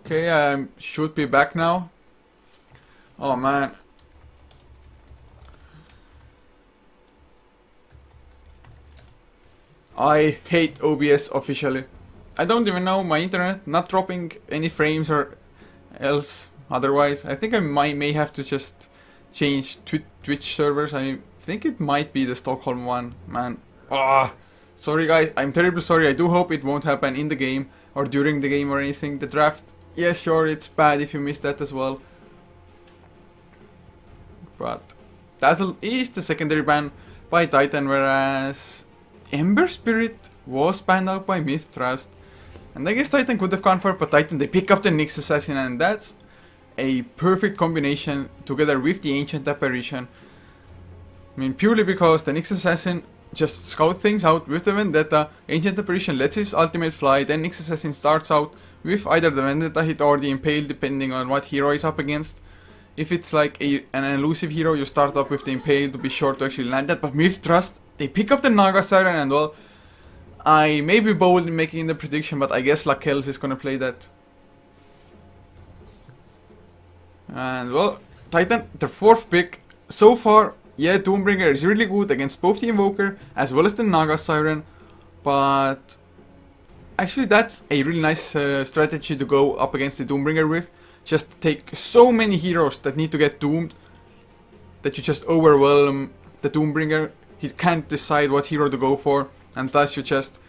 Okay, I should be back now. Oh man. I hate OBS officially. I don't even know my internet not dropping any frames or else otherwise. I think I may have to just change Twitch servers. I think it might be the Stockholm one, man. Ah, sorry guys, I'm terribly sorry. I do hope it won't happen in the game or during the game or anything. The draft, yeah, sure, it's bad if you missed that as well. But Dazzle is the secondary ban by Titan, whereas Ember Spirit was banned out by MiTH.Trust. And I guess Titan could have gone for it, but Titan, they pick up the Nyx Assassin, and that's a perfect combination together with the Ancient Apparition. I mean, purely because the Nyx Assassin just scout things out with the Vendetta, Ancient Apparition lets his ultimate fly, then Nyx Assassin starts out with either the Vendetta hit or the Impale, depending on what hero is up against. If it's like an elusive hero, you start up with the Impale to be sure to actually land that, but MiTH.Trust, they pick up the Naga Siren, and well, I may be bold in making the prediction, but I guess Lakels is gonna play that. And well, Titan, their fourth pick. So far, yeah, Doombringer is really good against both the Invoker as well as the Naga Siren. But actually that's a really nice strategy to go up against the Doombringer with. Just take so many heroes that need to get doomed that you just overwhelm the Doombringer. He can't decide what hero to go for, and thus you just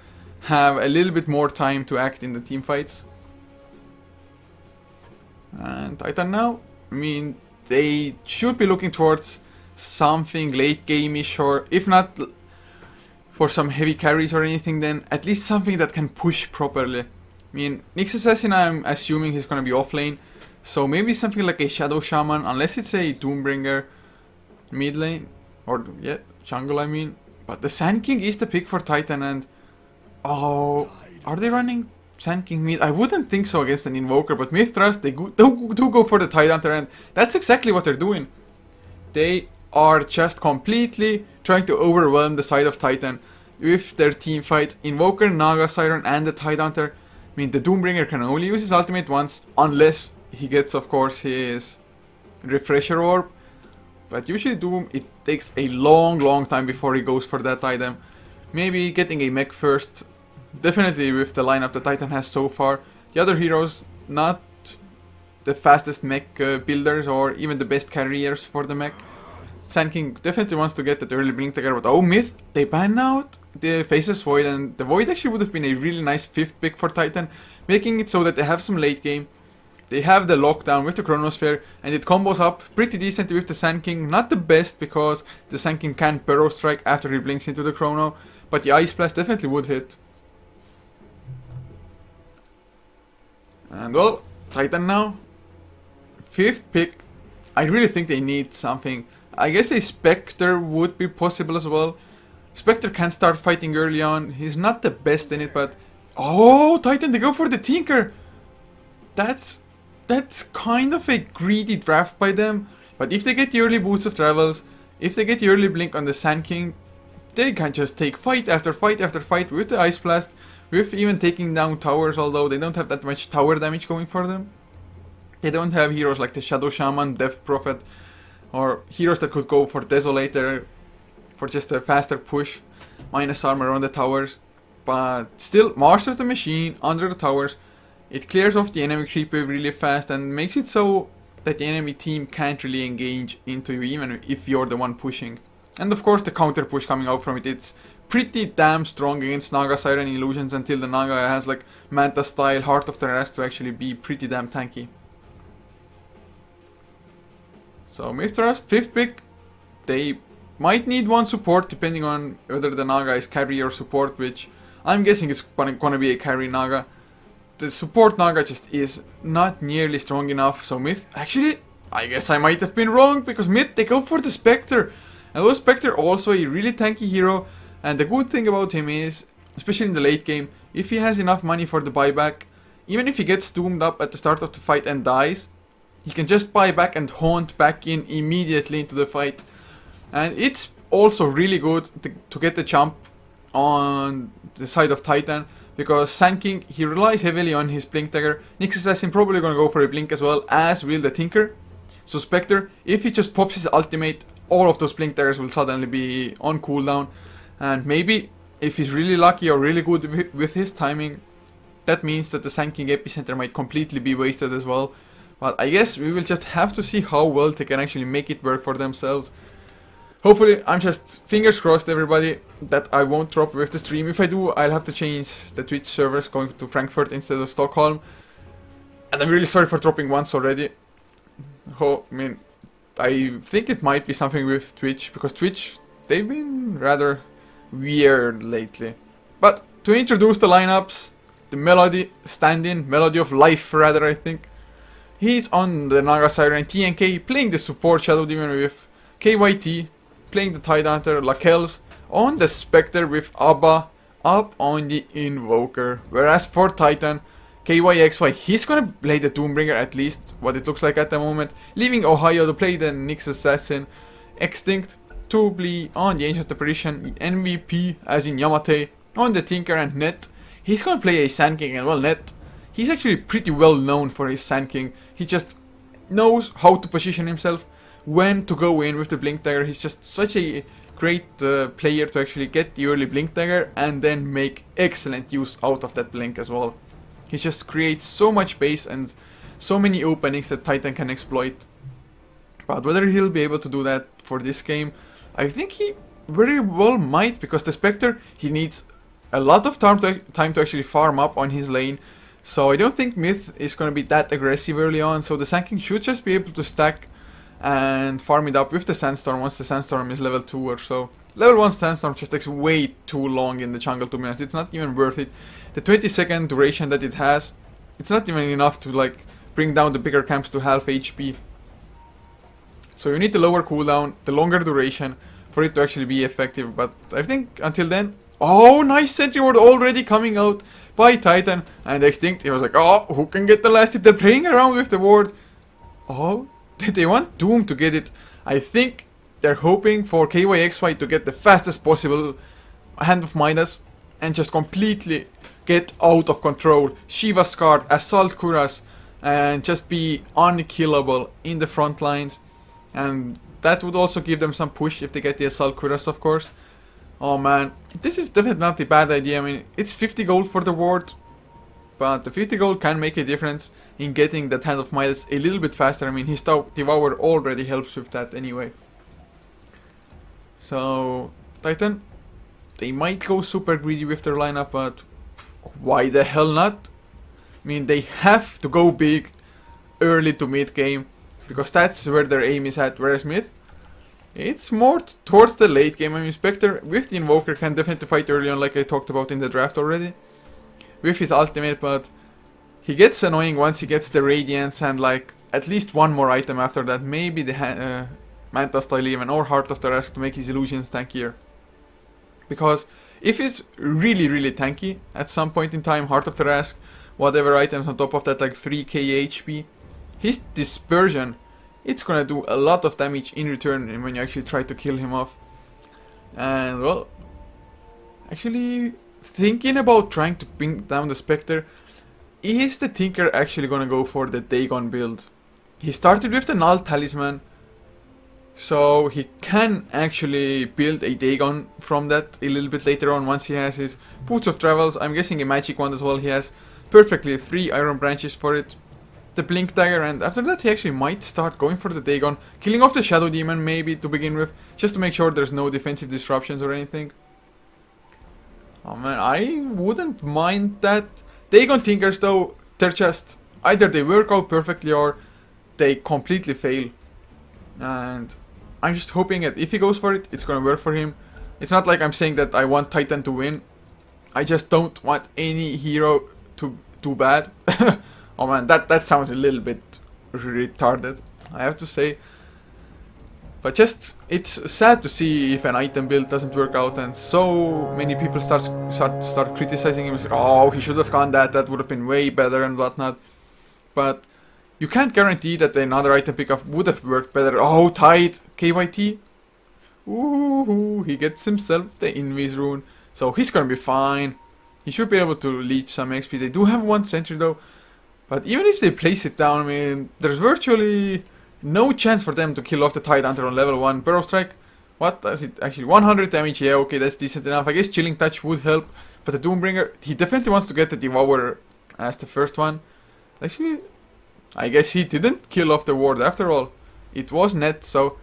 have a little bit more time to act in the team fights. And Titan now, I mean, they should be looking towards something late game-ish, or if not for some heavy carries or anything, then at least something that can push properly. I mean, Nyx Assassin, I'm assuming he's gonna be offlane, so maybe something like a Shadow Shaman, unless it's a Doombringer mid lane, or yeah, jungle I mean. But the Sand King is the pick for Titan, and oh, are they running Sand King mid? I wouldn't think so against an Invoker, but MiTH.Trust, they do go for the Tidehunter, and that's exactly what they're doing. They are just completely trying to overwhelm the side of Titan with their team fight. Invoker, Naga Siren, and the Tidehunter. I mean, the Doombringer can only use his ultimate once, unless he gets, of course, his Refresher Orb. But usually Doom, it takes a long time before he goes for that item. Maybe getting a mech first. Definitely with the lineup that Titan has so far. The other heroes, not the fastest mech builders or even the best carriers for the mech. Sand King definitely wants to get that early blink dagger, but oh, Myth, they ban out the Faceless Void, and the Void actually would have been a really nice fifth pick for Titan, making it so that they have some late game. They have the lockdown with the Chronosphere, and it combos up pretty decently with the Sand King. Not the best, because the Sand King can't Burrow Strike after he blinks into the Chrono, but the Ice Blast definitely would hit. And well, Titan now. Fifth pick. I really think they need something. I guess a Spectre would be possible as well. Spectre can start fighting early on. He's not the best in it, but... Oh, Titan, they go for the Tinker! That's kind of a greedy draft by them. But if they get the early boots of travels, if they get the early blink on the Sand King, they can just take fight after fight after fight with the Ice Blast, with even taking down towers, although they don't have that much tower damage going for them. They don't have heroes like the Shadow Shaman, Death Prophet, or heroes that could go for Desolator for just a faster push, minus armor on the towers. But still, Master of the Machine under the towers, it clears off the enemy creep wave really fast and makes it so that the enemy team can't really engage into you even if you're the one pushing. And of course the counter push coming out from it, it's pretty damn strong against Naga Siren Illusions until the Naga has like Manta style Heart of the Rest to actually be pretty damn tanky. So MiTH.Trust, fifth pick. They might need one support depending on whether the Naga is carry or support, which I'm guessing is gonna be a carry Naga. The support Naga just is not nearly strong enough, so MiTH, actually, I guess I might have been wrong, because MiTH, they go for the Spectre. And though Spectre also a really tanky hero, and the good thing about him is, especially in the late game, if he has enough money for the buyback, even if he gets doomed up at the start of the fight and dies, he can just buy back and haunt back in immediately into the fight. And it's also really good to get the jump on the side of Titan, because Sand King, he relies heavily on his Blink Dagger. Nyx Assassin probably gonna go for a Blink as well, as will the Tinker. So Spectre, if he just pops his ultimate, all of those Blink Daggers will suddenly be on cooldown. And maybe, if he's really lucky or really good with his timing, that means that the Sand King Epicenter might completely be wasted as well. But I guess we will just have to see how well they can actually make it work for themselves. Hopefully, I'm just fingers crossed, everybody, that I won't drop with the stream. If I do, I'll have to change the Twitch servers, going to Frankfurt instead of Stockholm. And I'm really sorry for dropping once already. I mean, I think it might be something with Twitch, because Twitch, they've been rather weird lately. But to introduce the lineups, the Melody stand-in, Melody of Life rather, I think. He's on the Naga Siren TNK, playing the support Shadow Demon with KYT, playing the Tidehunter Lakels, on the Spectre with Abba, up on the Invoker. Whereas for Titan, KYXY, he's gonna play the Doombringer, at least what it looks like at the moment, leaving Ohio to play the Nyx Assassin, Extinct to be on the Ancient Apparition, MVP as in Yamate, on the Tinker and Net. He's gonna play a Sand King, and well, Net, he's actually pretty well known for his Sand King. He just knows how to position himself, when to go in with the Blink Dagger. He's just such a great player to actually get the early Blink Dagger and then make excellent use out of that Blink as well. He just creates so much space and so many openings that Titan can exploit. But whether he'll be able to do that for this game, I think he very well might, because the Spectre, he needs a lot of time to actually farm up on his lane. So I don't think MiTH is going to be that aggressive early on, so the Sand King should just be able to stack and farm it up with the Sandstorm once the Sandstorm is level 2 or so. Level 1 Sandstorm just takes way too long in the jungle, to be honest. It's not even worth it. The 20-second duration that it has, it's not even enough to like bring down the bigger camps to half HP. So you need the lower cooldown, the longer duration for it to actually be effective. But I think until then, oh, nice Sentry Ward already coming out by Titan and Extinct. He was like, oh, who can get the last hit? They're playing around with the ward. Oh, they want Doom to get it. I think they're hoping for KYXY to get the fastest possible Hand of Midas and just completely get out of control. Shiva Scar, Assault Kuras, and just be unkillable in the front lines. And that would also give them some push if they get the Assault Kuras, of course. Oh man, this is definitely not a bad idea. I mean, it's 50 gold for the ward, but the 50 gold can make a difference in getting that Hand of Midas a little bit faster. I mean, his Devour already helps with that anyway. So, Titan, they might go super greedy with their lineup, but why the hell not? I mean, they have to go big early to mid game, because that's where their aim is at, whereas MiTH, it's more towards the late game. I mean, Spectre with the Invoker can definitely fight early on, like I talked about in the draft already, with his ultimate, but he gets annoying once he gets the Radiance and like at least one more item after that, maybe the Manta Style even, or Heart of the Rask to make his illusions tankier. Because if it's really tanky at some point in time, Heart of the Rask, whatever items on top of that, like 3k HP, his Dispersion, it's gonna do a lot of damage in return when you actually try to kill him off. And well, actually thinking about trying to bring down the Spectre, is the Tinker actually gonna go for the Dagon build? He started with the Null Talisman, so he can actually build a Dagon from that a little bit later on once he has his Boots of Travels. I'm guessing a magic one as well. He has perfectly 3 Iron Branches for it, the Blink Dagger, and after that he actually might start going for the Dagon, killing off the Shadow Demon maybe to begin with, just to make sure there's no defensive disruptions or anything. Oh man, I wouldn't mind that. Dagon Tinkers though, they're just, either they work out perfectly or they completely fail. And I'm just hoping that if he goes for it, it's gonna work for him. It's not like I'm saying that I want Titan to win. I just don't want any hero to do bad. Oh man, that sounds a little bit retarded, I have to say. But just, it's sad to see if an item build doesn't work out and so many people start criticizing him. Oh, he should have gone that would have been way better and whatnot. But you can't guarantee that another item pickup would have worked better. Oh, Tide, KYT. Ooh, he gets himself the Invis rune. So he's gonna be fine. he should be able to leech some XP. They do have one sentry though, but even if they place it down, I mean, there's virtually no chance for them to kill off the Tidehunter on level 1. Burrow Strike, what does it actually? 100 damage, yeah, okay, that's decent enough. I guess Chilling Touch would help, but the Doombringer, he definitely wants to get the Devourer as the first one. Actually, I guess he didn't kill off the ward after all. It was net, so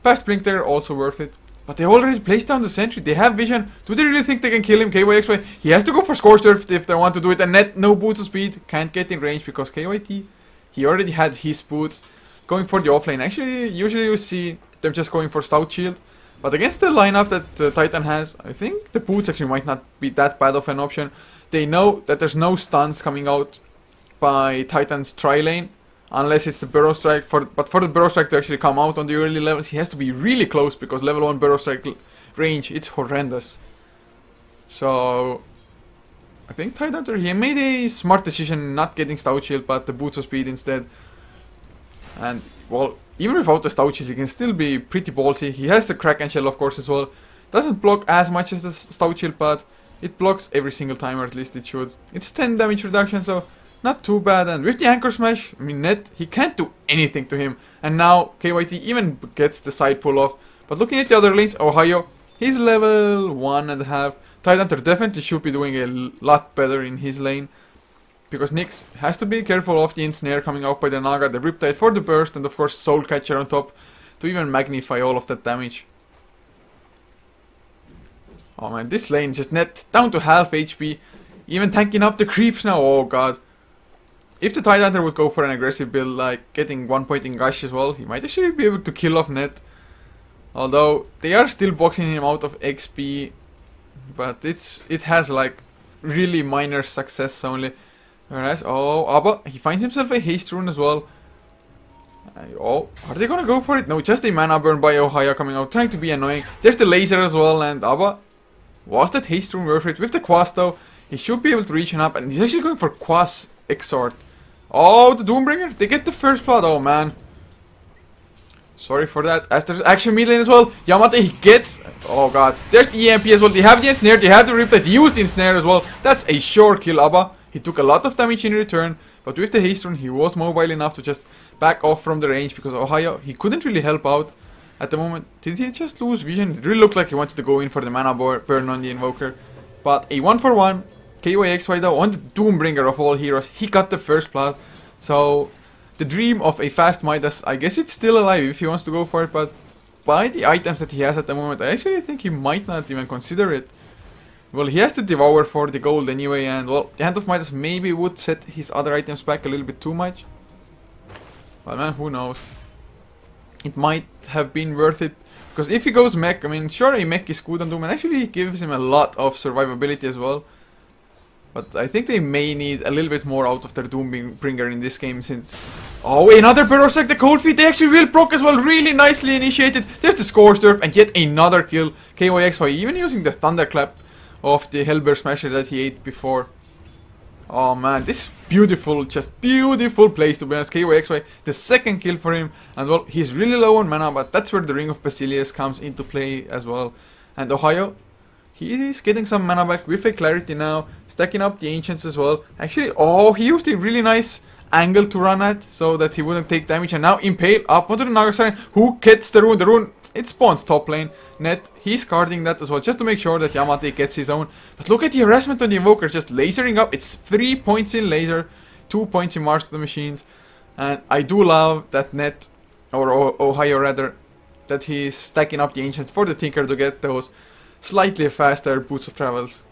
fast blink there, also worth it. But they already placed down the sentry. They have vision. Do they really think they can kill him? KYXY, he has to go for Scorched Earth if they want to do it. And net, no boots of speed. Can't get in range because KYT, he already had his boots. Going for the offlane. Actually, usually you see them just going for Stout Shield. But against the lineup that Titan has, I think the boots actually might not be that bad of an option. They know that there's no stuns coming out by Titan's tri-lane. Unless it's the Burrow Strike, but for the Burrow Strike to actually come out on the early levels, he has to be really close because level 1 Burrow Strike range, it's horrendous. So, I think Tidehunter, he made a smart decision not getting Stout Shield, but the Boots of Speed instead. And, well, even without the Stout Shield, he can still be pretty ballsy. He has the Kraken Shell, of course, as well. Doesn't block as much as the Stout Shield, but it blocks every single time, or at least it should. It's 10 damage reduction, so not too bad. And with the Anchor Smash, I mean, net, he can't do anything to him. And now KYT even gets the side pull off. But looking at the other lanes, Ohio, he's level 1.5. Tidehunter definitely should be doing a lot better in his lane. Because Nyx has to be careful of the Ensnare coming out by the Naga, the Riptide for the burst, and of course Soul Catcher on top to even magnify all of that damage. Oh man, this lane just net down to half HP. Even tanking up the creeps now, oh god. If the Tidehunter would go for an aggressive build, like getting 1 point in Gush as well, he might actually be able to kill off net. Although, they are still boxing him out of XP. But it has like really minor success only. Whereas, oh, Abba, he finds himself a haste rune as well. Oh, are they gonna go for it? No, just a mana burn by Ohio coming out, trying to be annoying. There's the laser as well, and Abba, was that haste rune worth it? With the Quas though, he should be able to reach him up, and he's actually going for Quas Exhort. Oh, the Doombringer, they get the first blood, oh man. Sorry for that, as there's action mid lane as well. Yamate, he gets, oh god, there's the EMP as well. They have the Ensnare, they have the Riptide, they used the Ensnare as well. That's a sure kill, Abba. He took a lot of damage in return, but with the haste rune, he was mobile enough to just back off from the range because Ohio, he couldn't really help out at the moment. Did he just lose vision? It really looked like he wanted to go in for the mana burn on the Invoker. But a 1-for-1, KYXY though, on the Doombringer of all heroes, he got the first blood. So, the dream of a fast Midas, I guess it's still alive if he wants to go for it, but by the items that he has at the moment, I actually think he might not even consider it. Well, he has to devour for the gold anyway, and well, the Hand of Midas maybe would set his other items back a little bit too much. But man, who knows. It might have been worth it, because if he goes mech, I mean, sure, a mech is good on Doom, and actually it gives him a lot of survivability as well. But I think they may need a little bit more out of their Doombringer in this game, since... Oh, another Burrow Strike, the Cold Feet, they actually will proc as well, really nicely initiated. There's the Scorched Earth, and yet another kill. KYXY, even using the Thunderclap of the Hellbear Smasher that he ate before. Oh man, this is beautiful, just beautiful place to be honest. KYXY, the second kill for him, and well, he's really low on mana, but that's where the Ring of Basilius comes into play as well. And Ohio, he is getting some mana back with a Clarity now, stacking up the Ancients as well. Actually, oh, he used a really nice angle to run at, so that he wouldn't take damage, and now Impale up onto the Nagasaren, who gets the rune. The rune, it spawns top lane. Net, he's guarding that as well, just to make sure that Yamate gets his own. But look at the harassment on the Invoker, just lasering up. It's 3 points in laser, 2 points in March to the Machines. And I do love that Net, or Ohio rather, that he's stacking up the Ancients for the Tinker to get those slightly faster Boots of Travels.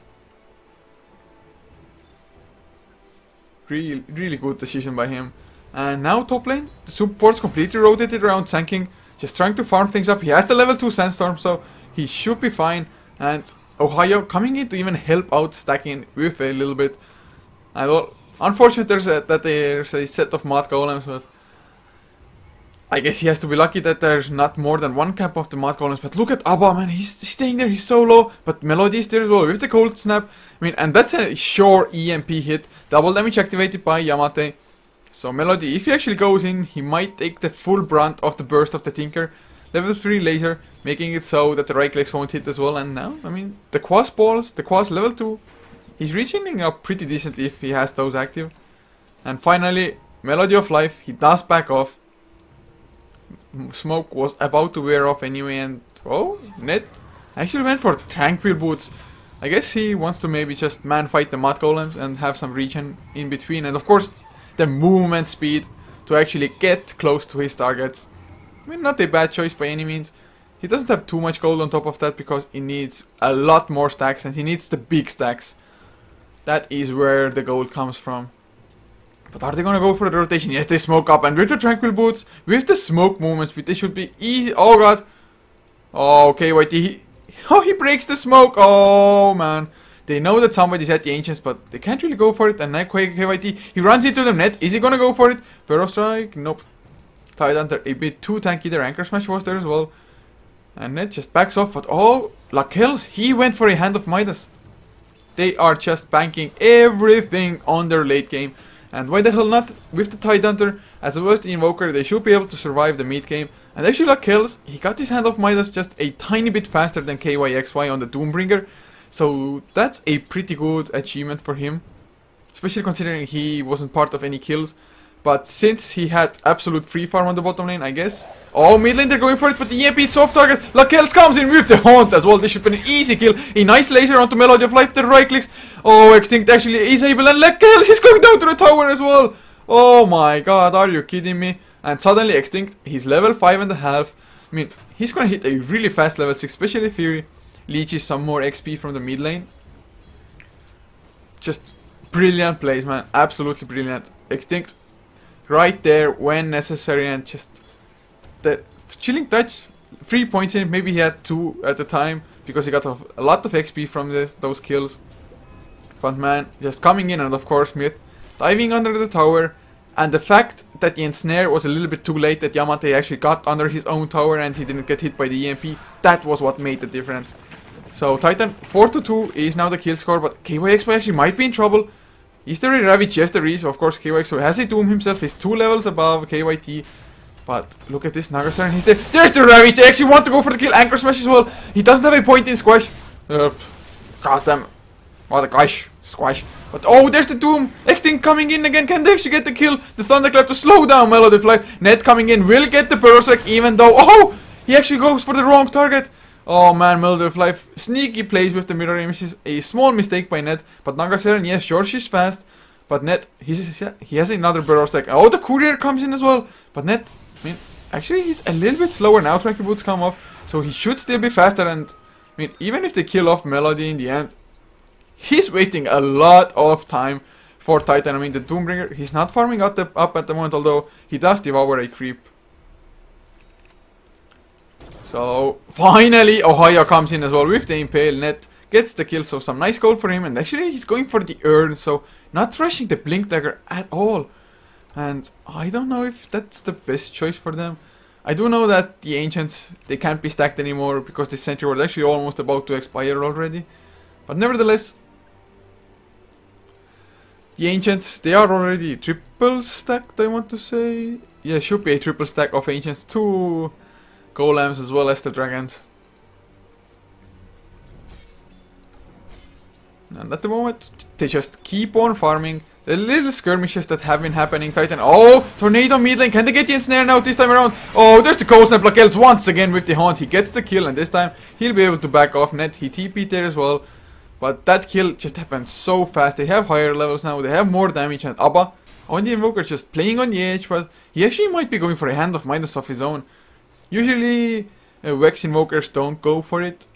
Really good decision by him. And now top lane, the support's completely rotated around Sanking, just trying to farm things up. He has the level 2 Sandstorm, so he should be fine. And Ohio coming in to even help out stacking with a little bit. And well, unfortunately there's a set of Mod Golems, but I guess he has to be lucky that there's not more than one camp of the Mod Golems. But look at Abba, man, he's staying there, he's so low. But Melody is there as well with the Cold Snap. I mean, and that's a sure EMP hit. Double damage activated by Yamate. So Melody, if he actually goes in, he might take the full brunt of the burst of the Tinker. Level 3 laser, making it so that the right clicks won't hit as well. And now, I mean, the Quas balls, the Quas level 2. He's reaching up pretty decently if he has those active. And finally, Melody of Life, he does back off. Smoke was about to wear off anyway, and oh, Net actually went for Tranquil Boots. I guess he wants to maybe just man fight the Mud Golems and have some regen in between, and of course the movement speed to actually get close to his targets. I mean, not a bad choice by any means. He doesn't have too much gold on top of that because he needs a lot more stacks, and he needs the big stacks. That is where the gold comes from. But are they gonna go for the rotation? Yes, they smoke up, and with the Tranquil Boots, with the smoke movement speed, they should be easy. Oh god. Oh, okay, YT. He breaks the smoke. Oh man. They know that somebody's at the Ancients, but they can't really go for it. And now KYT, he runs into the Net. Is he gonna go for it? Burrow Strike? Nope. Tidehunter a bit too tanky there. Anchor Smash was there as well. And Net just backs off, but oh, Lakels, he went for a Hand of Midas. They are just banking everything on their late game. And why the hell not? With the Tidehunter, as well as the Invoker, they should be able to survive the mid game. And actually Lakels, he got his Hand of Midas just a tiny bit faster than KYXY on the Doombringer. So that's a pretty good achievement for him. Especially considering he wasn't part of any kills. But since he had absolute free farm on the bottom lane, I guess. Oh, mid lane, they're going for it, but the EMP is soft target. Lakels comes in with the Haunt as well. This should be an easy kill. A nice laser onto Melody of Life. The right clicks. Oh, Extinct actually is able. And Lakels, he's going down to the tower as well. Oh my god, are you kidding me? And suddenly Extinct, he's level 5.5. I mean, he's gonna hit a really fast level 6, especially if he leeches some more XP from the mid lane. Just brilliant plays, man. Absolutely brilliant. Extinct right there when necessary, and just the Chilling Touch, 3 points in it. Maybe he had 2 at the time because he got a lot of XP from those kills. But man, just coming in, and of course MiTH diving under the tower. And the fact that the ensnare was a little bit too late, that Yamate actually got under his own tower and he didn't get hit by the EMP, that was what made the difference. So Titan 4-2 is now the kill score, but KYXY actually might be in trouble. Is there a Ravage? Yes, there is. Of course, KYXY has a Doom himself. He's 2 levels above KYT. But look at this, Nagasar, he's there. There's the Ravage. They actually want to go for the kill. Anchor Smash as well. He doesn't have a point in Squash. Goddamn. What a gosh. Squash. But oh, there's the Doom. Extinct coming in again. Can they actually get the kill? The Thunderclap to slow down Melody of Life. Net coming in will get the Burrow Strike, even though, oh, he actually goes for the wrong target. Oh man, Melody of Life. Sneaky plays with the mirror image. A small mistake by Net. But Nagasaren, yes, sure, she's fast. But Net, he has another Burrow Strike. Oh, the Courier comes in as well. But Net, I mean, actually he's a little bit slower now. Tranquil Boots come up. So he should still be faster. And I mean, even if they kill off Melody in the end, he's wasting a lot of time for Titan. I mean, the Doombringer, he's not farming up at the moment, although he does devour a creep. So, finally, Ohio comes in as well with the Impale. Net gets the kill, so some nice gold for him. And actually, he's going for the urn, so not rushing the Blink Dagger at all. And I don't know if that's the best choice for them. I do know that the Ancients, they can't be stacked anymore because the Sentry was actually almost about to expire already. But nevertheless, the Ancients, they are already triple stacked, I want to say. Yeah, should be a triple stack of Ancients. 2 Golems as well as the Dragons. And at the moment, they just keep on farming. The little skirmishes that have been happening. Titan, oh, Tornado mid lane. Can they get the ensnare now this time around? Oh, there's the Cold Snap. Lakels once again with the Haunt. He gets the kill, and this time he'll be able to back off. Net, he TP'd there as well. But that kill just happened so fast. They have higher levels now. They have more damage. And Abba on the Invoker just playing on the edge. But he actually might be going for a Hand of Midas of his own. Usually Vex Invokers don't go for it.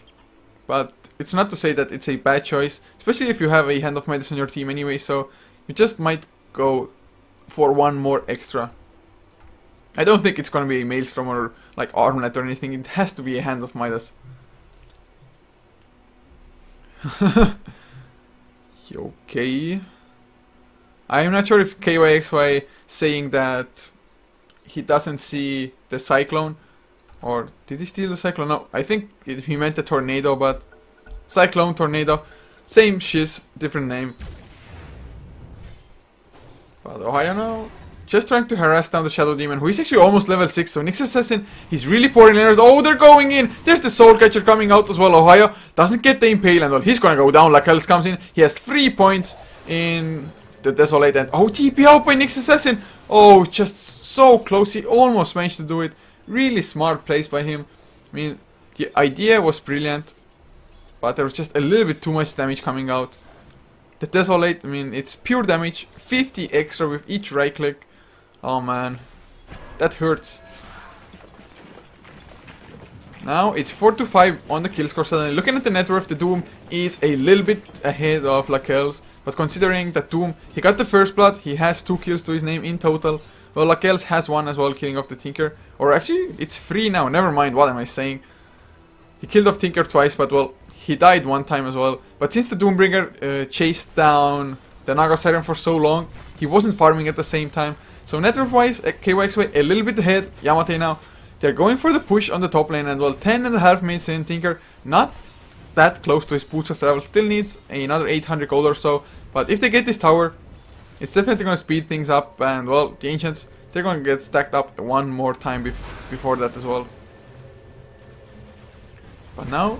But it's not to say that it's a bad choice. Especially if you have a Hand of Midas on your team anyway. So you just might go for one more extra. I don't think it's going to be a Maelstrom or like Armlet or anything. It has to be a Hand of Midas. Okay. I'm not sure if KYXY saying that he doesn't see the Cyclone. Or did he steal the Cyclone? No, I think he meant the Tornado, but Cyclone, Tornado, same shiz, different name. But Ohio now just trying to harass down the Shadow Demon, who is actually almost level 6. So Nyx Assassin, he's really pouring laners. Oh, they're going in. There's the Soul Catcher coming out as well. Ohio doesn't get the Impale, and well, he's gonna go down. Lakels comes in. He has 3 points in the Desolate, and oh, TP out by Nyx Assassin. Oh, just so close. He almost managed to do it. Really smart plays by him. I mean, the idea was brilliant, but there was just a little bit too much damage coming out. The Desolate, I mean, it's pure damage. 50 extra with each right click. Oh man, that hurts. Now it's 4-5 on the kill score. Suddenly, looking at the net worth, the Doom is a little bit ahead of Lakels. But considering that Doom, he got the first blood, he has 2 kills to his name in total. Well, Lakels has 1 as well, killing off the Tinker. Or actually, it's 3 now. Never mind. What am I saying? He killed off Tinker twice, but well, he died 1 time as well. But since the Doombringer chased down the Naga Siren for so long, he wasn't farming at the same time. So network wise, KYXY a little bit ahead. Yamate now, they're going for the push on the top lane, and well, 10.5 minutes in. Tinker not that close to his boots of travel, still needs another 800 gold or so. But if they get this tower, it's definitely going to speed things up, and well, the Ancients, they're going to get stacked up 1 more time before that as well. But now,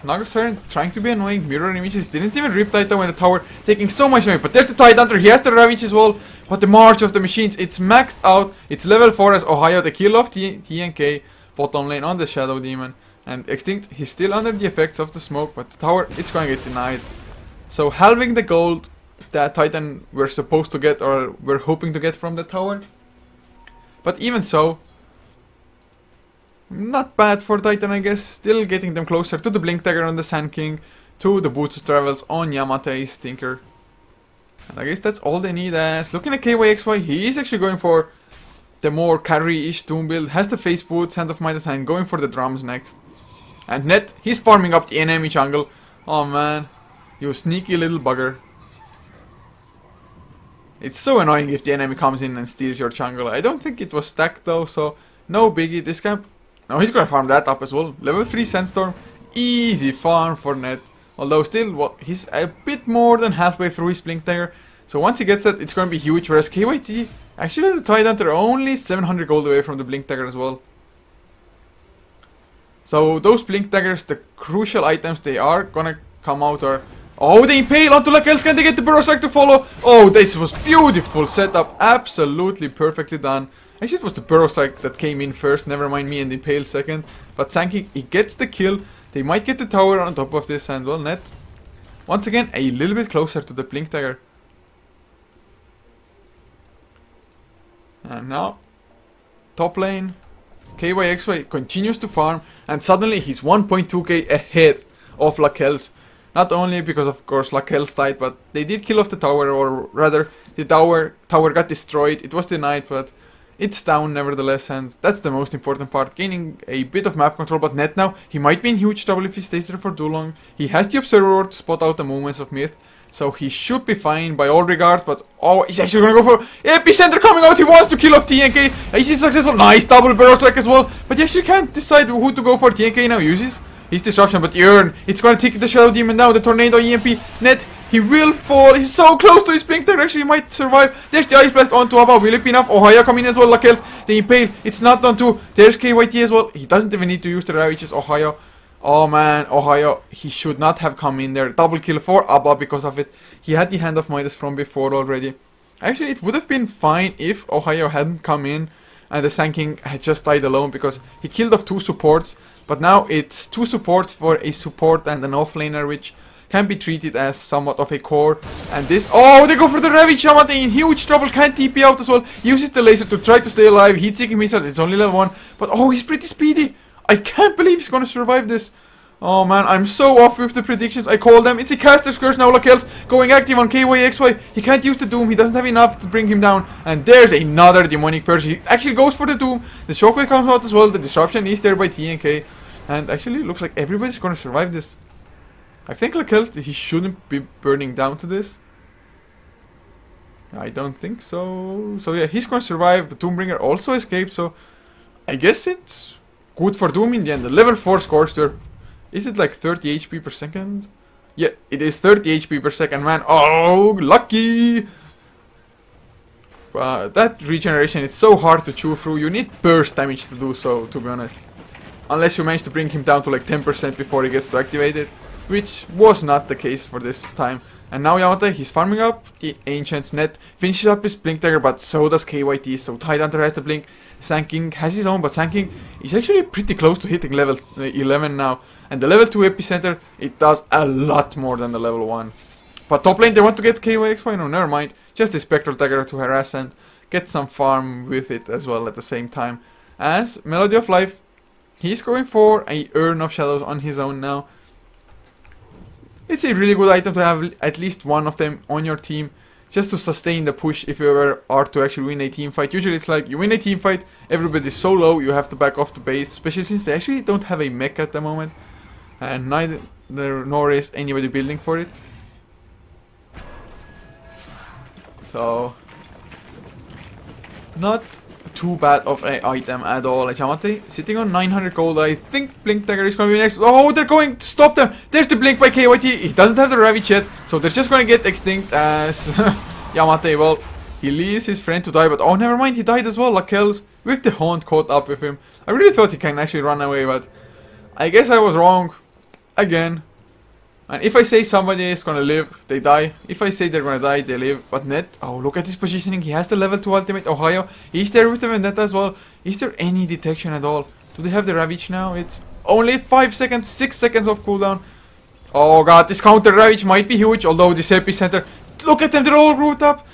Naga Siren trying to be annoying, mirror images, didn't even rip Titan when the tower, taking so much damage. But there's the Tide Hunter, he has the Ravage as well. But the March of the Machines, it's maxed out. It's level 4 as Ohio, the kill of TNK, bottom lane on the Shadow Demon. And Extinct, he's still under the effects of the smoke, but the tower, it's going to get denied. So halving the gold that Titan we're supposed to get, or we're hoping to get from the tower. But even so, not bad for Titan, I guess. Still getting them closer to the Blink Dagger on the Sand King, to the Boots of Travels on Yamate's Tinker. And I guess that's all they need. As looking at KYXY, he is actually going for the more carry-ish Doom build. Has the Face Boots, Hand of Midas, and going for the drums next. And Net, he's farming up the enemy jungle. Oh man, you sneaky little bugger. It's so annoying if the enemy comes in and steals your jungle. I don't think it was stacked though, so no biggie. This guy, no, he's gonna farm that up as well. Level 3 Sandstorm, easy farm for Net. Although still, well, he's a bit more than halfway through his Blink Dagger. So once he gets that, it's gonna be huge. Whereas KYT, actually the Tide Hunter, only 700 gold away from the Blink Dagger as well. So those Blink Daggers, the crucial items, they are gonna come out. Or oh, they impale onto Lakels. Can they get the Burrow Strike to follow? Oh, this was beautiful setup. Absolutely perfectly done. Actually, it was the Burrow Strike that came in first. Never mind me and the Impale second. But Sankey, he gets the kill. They might get the tower on top of this, and well, Net, once again, a little bit closer to the Blink Dagger. And now, top lane, KYXY continues to farm, and suddenly he's 1.2k ahead of Lakels. Not only because, of course, Lakels died, but they did kill off the tower, or rather, the tower got destroyed. It was denied, but it's down nevertheless, and that's the most important part. Gaining a bit of map control, but Net now, he might be in huge trouble if he stays there for too long. He has the Observer to spot out the movements of MiTH, so he should be fine by all regards. But oh, he's actually gonna go for Epicenter coming out. He wants to kill off TNK. Is he successful? Nice double Burrow Strike as well. But he actually can't decide who to go for. TNK now uses his disruption, but Urn, it's gonna take the Shadow Demon now. The Tornado EMP. Net, he will fall. He's so close to his Blink Dagger. Actually, he might survive. There's the Ice Blast onto Abba. Will it be enough? Ohio coming in as well. Lakels, the Impale. It's not done too. There's KYT as well. He doesn't even need to use the Ravages. Ohio. Oh man, Ohio. He should not have come in there. Double kill for Abba because of it. He had the Hand of Midas from before already. Actually, it would have been fine if Ohio hadn't come in and the Sand King had just died alone, because he killed off 2 supports. But now it's 2 supports for a support and an offlaner, which can be treated as somewhat of a core. And this, oh, they go for the Ravage. Yamate in huge trouble, can't TP out as well. Uses the laser to try to stay alive. Heat-seeking missiles, it's only level 1. But oh, he's pretty speedy. I can't believe he's gonna survive this. Oh man, I'm so off with the predictions. I call them. It's a Caster's Curse now. Lakels going active on KYXY. He can't use the Doom. He doesn't have enough to bring him down. And there's another Demonic Purge. He actually goes for the Doom. The Shockwave comes out as well. The Disruption is there by TNK. And actually, looks like everybody's gonna survive this. I think Lakels, he shouldn't be burning down to this. I don't think so. So yeah, he's gonna survive. The Doombringer also escaped. So I guess it's good for Doom in the end. The level 4 Scorcher. Is it like 30 HP per second? Yeah, it is 30 HP per second, man. Oh, lucky! But that regeneration, it's so hard to chew through. You need burst damage to do so, to be honest. Unless you manage to bring him down to like 10% before he gets to activate it, which was not the case for this time. And now Yamate, he's farming up the Ancient's Net, finishes up his Blink Dagger, but so does KYT, so Tidehunter has the Blink. Sanking has his own, but Sanking is actually pretty close to hitting level 11 now. And the level 2 Epicenter, it does a lot more than the level 1. But top lane, they want to get KYXY, no, never mind. Just the Spectral Dagger to harass and get some farm with it as well at the same time. As Melody of Life, he's going for a Urn of Shadows on his own now. It's a really good item to have at least one of them on your team, just to sustain the push if you ever are to actually win a team fight. Usually it's like, you win a team fight, everybody's so low, you have to back off the base, especially since they actually don't have a mech at the moment. And neither nor is anybody building for it. So, not too bad of an item at all. Yamate sitting on 900 gold. I think Blink Dagger is going to be next. Oh, they're going to stop them. There's the Blink by KYT. He doesn't have the Ravage yet, so they're just going to get extinct as Yamate, well, he leaves his friend to die, but oh, never mind, he died as well. Lakels with the Haunt caught up with him. I really thought he can actually run away, but I guess I was wrong again. And if I say somebody is gonna live, they die. If I say they're gonna die, they live. But Net, oh, look at his positioning. He has the level 2 ultimate. Ohio, he's there with the Vendetta as well. Is there any detection at all? Do they have the Ravage now? It's only 5 seconds, 6 seconds of cooldown. Oh god, this counter Ravage might be huge, although this Epicenter, look at them, they're all root up.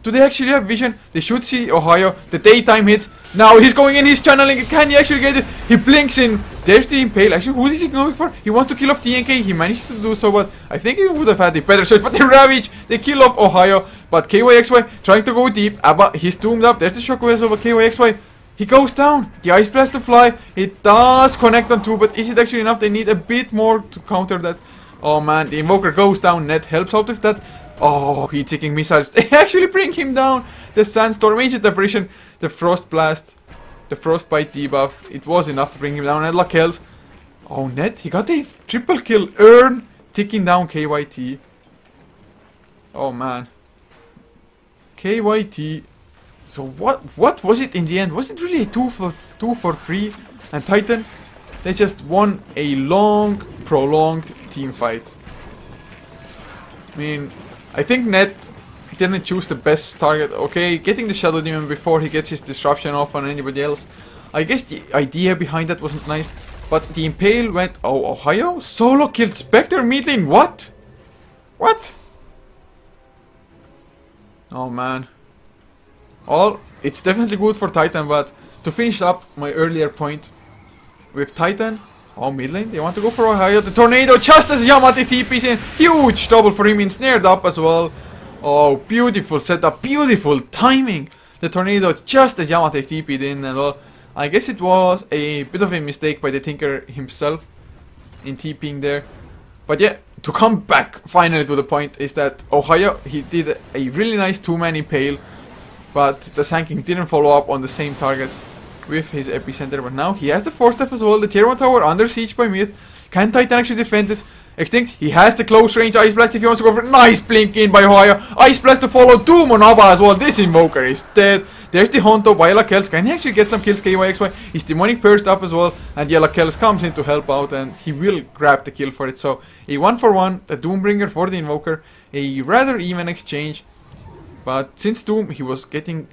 Do they actually have vision? They should see Ohio. The daytime hits. Now he's going in, he's channeling. Can he actually get it? He blinks in. There's the Impale. Actually, who is he going for? He wants to kill off TNK. He managed to do so, but I think he would have had a better shot. But the Ravage, they kill off Ohio. But KYXY trying to go deep. Abba, he's doomed up. There's the shockwave over KYXY. He goes down. The Ice Blast to fly. It does connect on 2, but is it actually enough? They need a bit more to counter that. Oh man, the Invoker goes down. Net helps out with that. Oh, he's taking missiles. They actually bring him down. The Sandstorm, Ancient Apparition, the Frost Blast, the Frostbite debuff. It was enough to bring him down. And Lakels. Oh, Net, he got a triple kill. Urn taking down KYT. Oh man. KYT. So what was it in the end? Was it really a 2 for 3? And Titan, they just won a long, prolonged team fight. I mean, I think Net didn't choose the best target. Okay, getting the Shadow Demon before he gets his disruption off on anybody else. I guess the idea behind that wasn't nice. But the Impale went... Oh, Ohio? Solo killed Spectre mid lane? What? What? Oh man. Well, it's definitely good for Titan, but to finish up my earlier point with Titan... Oh, mid lane, they want to go for Ohio. The Tornado just as Yamate TP's in. Huge double for him, ensnared up as well. Oh, beautiful setup, beautiful timing. The Tornado just as Yamate TP'd in and all. I guess it was a bit of a mistake by the Tinker himself in TPing there. But yeah, to come back finally to the point is that Ohio, he did a really nice 2-man Impale. But the Sanking didn't follow up on the same targets with his Epicenter, but now he has the 4-step as well. The tier 1 tower under siege by MiTH. Can Titan actually defend this? Extinct, he has the close range Ice Blast if he wants to go for it. Nice blink in by Ohio. Ice Blast to follow. Doom on Abba as well. This Invoker is dead. There's the Honto by Lakels. Can he actually get some kills? KYXY. His Demonic burst up as well. And Lakels comes in to help out and he will grab the kill for it. So a 1-for-1, the Doombringer for the Invoker. A rather even exchange. But since Doom, he was getting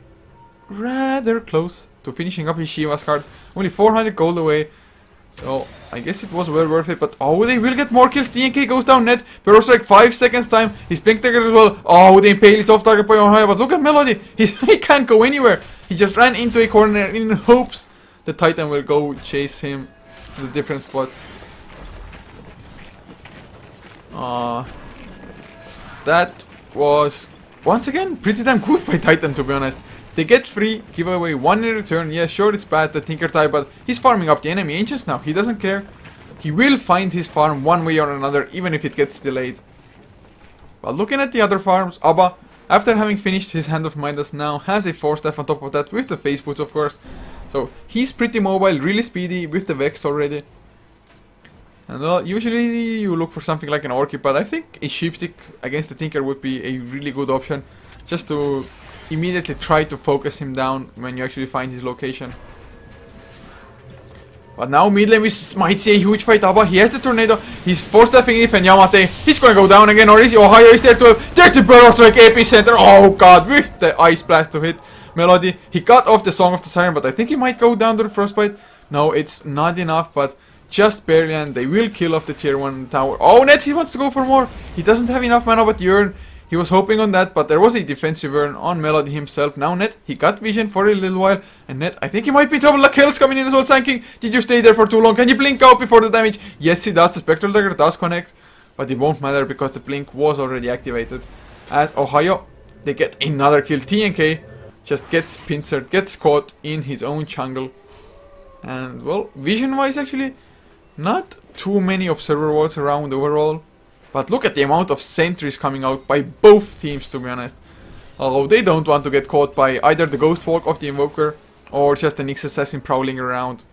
rather close to finishing up his Shiva's card. Only 400 gold away. So I guess it was well worth it. But oh, they will get more kills. TNK goes down Net. Pero like 5 seconds time. His Blink Dagger as well. Oh, the Impale is off target by Ohio. But look at Melody. He can't go anywhere. He just ran into a corner in hopes the Titan will go chase him to the different spots. That was once again pretty damn good by Titan, to be honest. They get free, give away 1 in return. Yeah, sure, it's bad that Tinker died, but he's farming up the enemy ancients now. He doesn't care. He will find his farm one way or another, even if it gets delayed. But looking at the other farms, Abba, after having finished his Hand of Midas, now has a 4-staff on top of that, with the face boots, of course. So he's pretty mobile, really speedy, with the Vex already. And usually you look for something like an Orchid, but I think a Sheepstick against the Tinker would be a really good option. Just to immediately try to focus him down when you actually find his location. But now mid lane we might see a huge fight. Abba, he has the tornado. He's force stepping if and Yamate. He's gonna go down again, or is he? Ohio is there too. There's the Burrow Strike epicenter. Oh god, with the Ice Blast to hit Melody. He cut off the Song of the Siren, but I think he might go down to the Frostbite. No, it's not enough, but just barely, and they will kill off the tier 1 tower. Oh, Net, he wants to go for more. He doesn't have enough mana, but Yearn. He was hoping on that, but there was a defensive Yearn on Melody himself. Now Net, he got vision for a little while, and Net, I think he might be in trouble. Lakel's coming in as well, Sanking. Did you stay there for too long? Can you blink out before the damage? Yes, he does. The Spectral Dagger does connect, but it won't matter because the blink was already activated. As Ohio, they get another kill. TNK just gets pincered, gets caught in his own jungle. And, well, vision-wise, actually, not too many Observer Walls around overall. But look at the amount of sentries coming out by both teams, to be honest. Although they don't want to get caught by either the Ghost Walk of the Invoker or just an Nyx Assassin prowling around.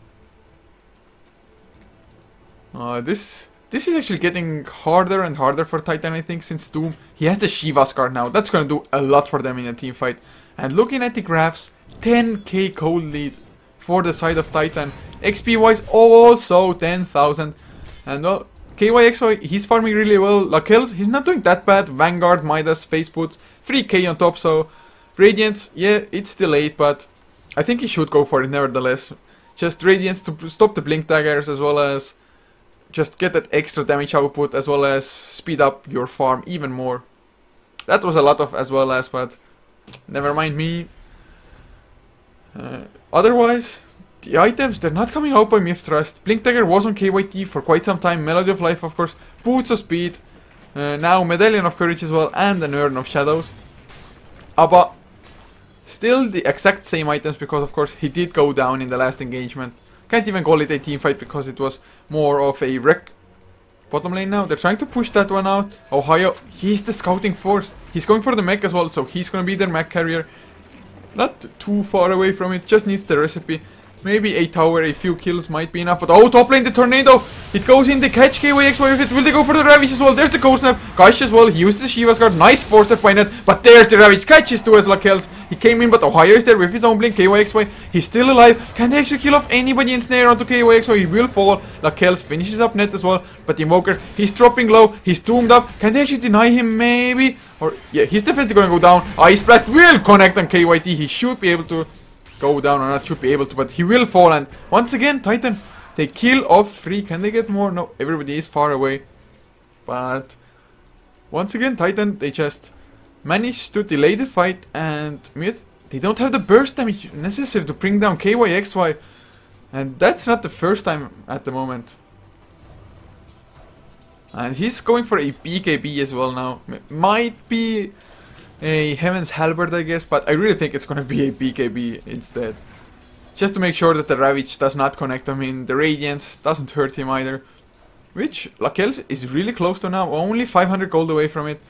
This is actually getting harder and harder for Titan, I think, since Doom. He has the Shiva's card now. That's going to do a lot for them in a team fight. And looking at the graphs, 10k cold lead for the side of Titan. XP wise also 10,000. And well, KYXY, he's farming really well. Lakel's, he's not doing that bad. Vanguard, Midas, Face Boots, 3k on top. So Radiance, yeah, it's still 8, but I think he should go for it nevertheless. Just Radiance to stop the Blink Daggers, as well as just get that extra damage output, as well as speed up your farm even more. That was a lot of as well as, but never mind me. Otherwise, the items, they're not coming out by MiTH.Trust. Blink Dagger was on KYT for quite some time. Melody of Life, of course. Boots of Speed. Now Medallion of Courage as well. And an Urn of Shadows. But still the exact same items, because of course he did go down in the last engagement. Can't even call it a team fight because it was more of a wreck. Bottom lane now, they're trying to push that one out. Ohio, he's the scouting force. He's going for the mech as well, so he's gonna be their mech carrier. Not too far away from it, just needs the recipe. Maybe a tower, a few kills might be enough. But oh, top lane, the tornado. It goes in, they catch KYXY with it. Will they go for the Ravage as well? There's the Cold Snap. Gush as well. He used the Shiva's card. Nice force step by Net. But there's the Ravage. Catches two as Lakel's. He came in, but Ohio is there with his own blink. KYXY, he's still alive. Can they actually kill off anybody in snare onto KYXY? He will fall. Lakel's finishes up Net as well. But the Invoker, he's dropping low. He's doomed up. Can they actually deny him? Maybe. Or, yeah, he's definitely going to go down. Ice Blast will connect on KYT. He should be able to go down, or not should be able to, but he will fall. And once again, Titan, they kill off 3. Can they get more? No, everybody is far away. But once again, Titan, they just managed to delay the fight. And MiTH, they don't have the burst damage necessary to bring down KYXY. And that's not the first time at the moment. And he's going for a BKB as well now. Might be a Heaven's Halberd, I guess, but I really think it's gonna be a BKB instead. Just to make sure that the Ravage does not connect him in. The Radiance doesn't hurt him either. Which Lakel is really close to now, only 500 gold away from it.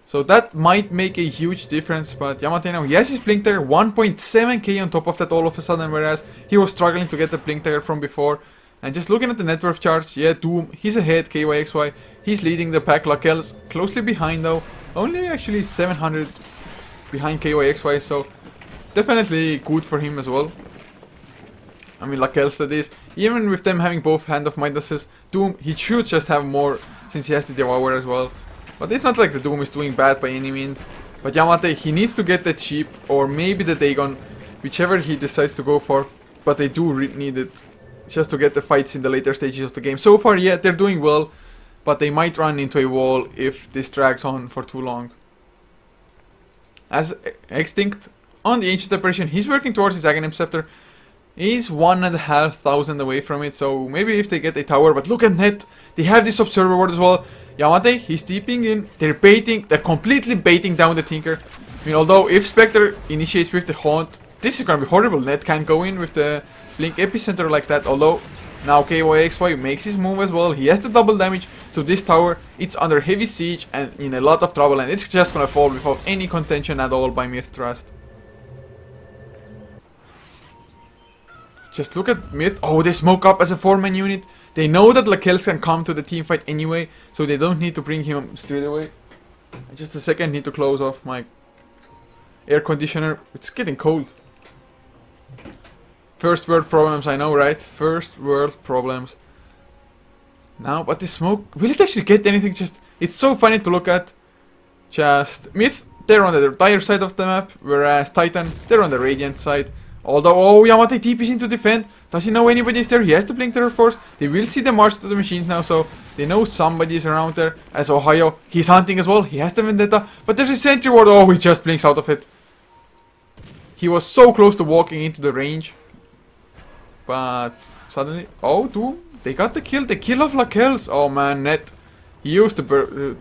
So that might make a huge difference, but Yamate now, he has his Blink Dagger, 1.7k on top of that all of a sudden, whereas he was struggling to get the Blink Dagger from before. And just looking at the net worth charts, yeah, Doom, he's ahead, KYXY, he's leading the pack. Lakel's closely behind though. Only actually 700 behind KYXY, so definitely good for him as well. I mean, Lakel's that is. Even with them having both Hand of Midases, Doom, he should just have more since he has the Devour as well. But it's not like the Doom is doing bad by any means. But Yamate, he needs to get that Sheep, or maybe the Dagon, whichever he decides to go for. But they do need it just to get the fights in the later stages of the game. So far, yeah, they're doing well. But they might run into a wall if this drags on for too long. As Extinct on the Ancient Apparition, he's working towards his Aghanim Scepter. He's 1,500 away from it, so maybe if they get a tower. But look at Net, they have this Observer Ward as well. Yamate, he's deeping in. They're baiting, they're completely baiting down the Tinker. I mean, although if Spectre initiates with the Haunt, this is gonna be horrible. Net can't go in with the Blink Epicenter like that, although now KYXY makes his move as well. He has the double damage, so this tower, it's under heavy siege and in a lot of trouble, and it's just gonna fall without any contention at all by MiTH.Trust. Just look at MiTH. Oh, they smoke up as a 4-man unit. They know that Lakel's can come to the team fight anyway, so they don't need to bring him straight away. Just a second, need to close off my air conditioner. It's getting cold. First world problems, I know, right? First world problems. Now, but the smoke, will it actually get anything? Just, it's so funny to look at. Just, MiTH, they're on the dire side of the map, whereas Titan, they're on the radiant side. Although, oh, Yamate TP's in to defend. Does he know anybody's there? He has to blink there, of course. They will see the march to the machines now, so they know somebody's around there. As Ohio, he's hunting as well. He has the vendetta, but there's a sentry ward. Oh, he just blinks out of it. He was so close to walking into the range. But suddenly, oh, Doom, they got the kill. The kill of Lakels. Oh man, Net. He used the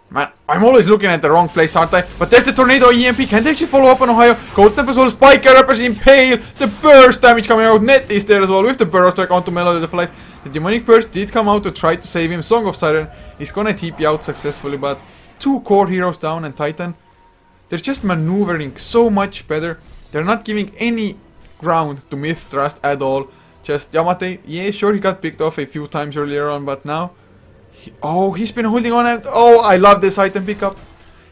man, I'm always looking at the wrong place, aren't I? But there's the Tornado EMP. Can they actually follow up on Ohio? Cold Snap as well. Spike Rappers Impale. The burst damage coming out. Net is there as well with the burrow strike onto Melody of Life. The Demonic Burst did come out to try to save him. Song of Siren is gonna TP out successfully, but 2 core heroes down and Titan. They're just maneuvering so much better. They're not giving any ground to MiTH.Trust at all. Just Yamate, yeah, sure, he got picked off a few times earlier on, but now he's been holding on, and oh, I love this item pickup.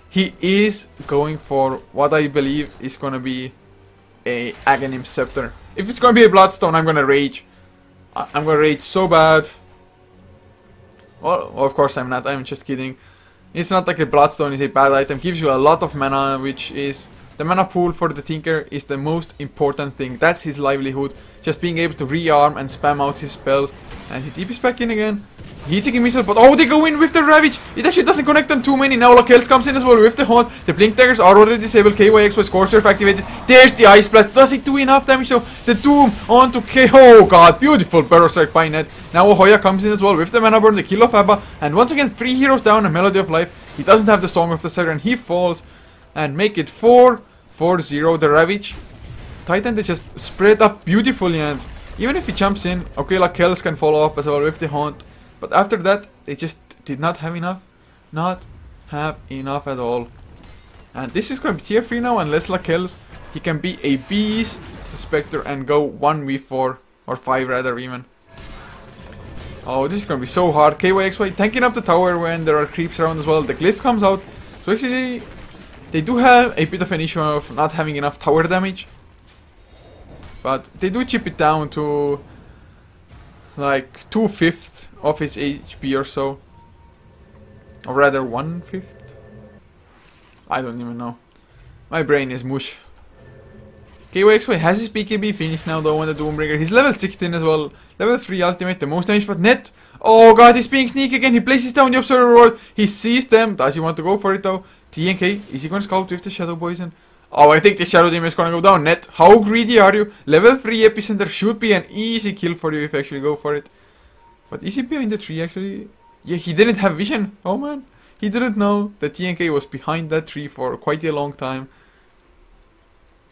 He is going for what I believe is gonna be a Aghanim Scepter. If it's gonna be a Bloodstone, I'm gonna rage. I'm gonna rage so bad. Well, of course I'm not, I'm just kidding. It's not like a Bloodstone is a bad item. Gives you a lot of mana, which is the mana pool for the Tinker is the most important thing. That's his livelihood. Just being able to rearm and spam out his spells. And he TP's back in again. He's taking missile, but oh, they go in with the Ravage. It actually doesn't connect on too many. Now Lakels comes in as well with the Haunt. The Blink Daggers are already disabled. KYX with Scorch Earth activated. There's the Ice Blast. Does it do enough damage though? The Doom onto K. Oh god, beautiful Burrow Strike by Net. Now Hoya comes in as well with the Mana Burn, the kill of Abba. And once again, 3 heroes down, a Melody of Life. He doesn't have the Song of the Siren. He falls and make it 4-4-0. The Ravage. Titan, they just spread up beautifully, and even if he jumps in, okay, Lakels can follow up as well with the Haunt. But after that, they just did not have enough. Not have enough at all. And this is going to be tier 3 now, unless Lakels, he can be a beast Spectre and go 1v4, or 5 rather even. Oh, this is going to be so hard. KYXY tanking up the tower when there are creeps around as well. The Glyph comes out. So actually, they do have a bit of an issue of not having enough tower damage. But they do chip it down to like 2/5 of his HP or so. Or rather 1/5. I don't even know. My brain is mush. KYXY has his BKB finished now though on the Doombringer. He's level 16 as well. Level 3 ultimate, the most damage, but Net. Oh god, he's being sneaky again. He places down the Observer Ward. He sees them. Does he want to go for it though? TNK, is he going to scout with the Shadow Poison? Oh, I think the Shadow Demon is going to go down. Net, how greedy are you? Level 3 Epicenter should be an easy kill for you if you actually go for it. But is he behind the tree actually? Yeah, he didn't have vision. Oh man. He didn't know that TNK was behind that tree for quite a long time.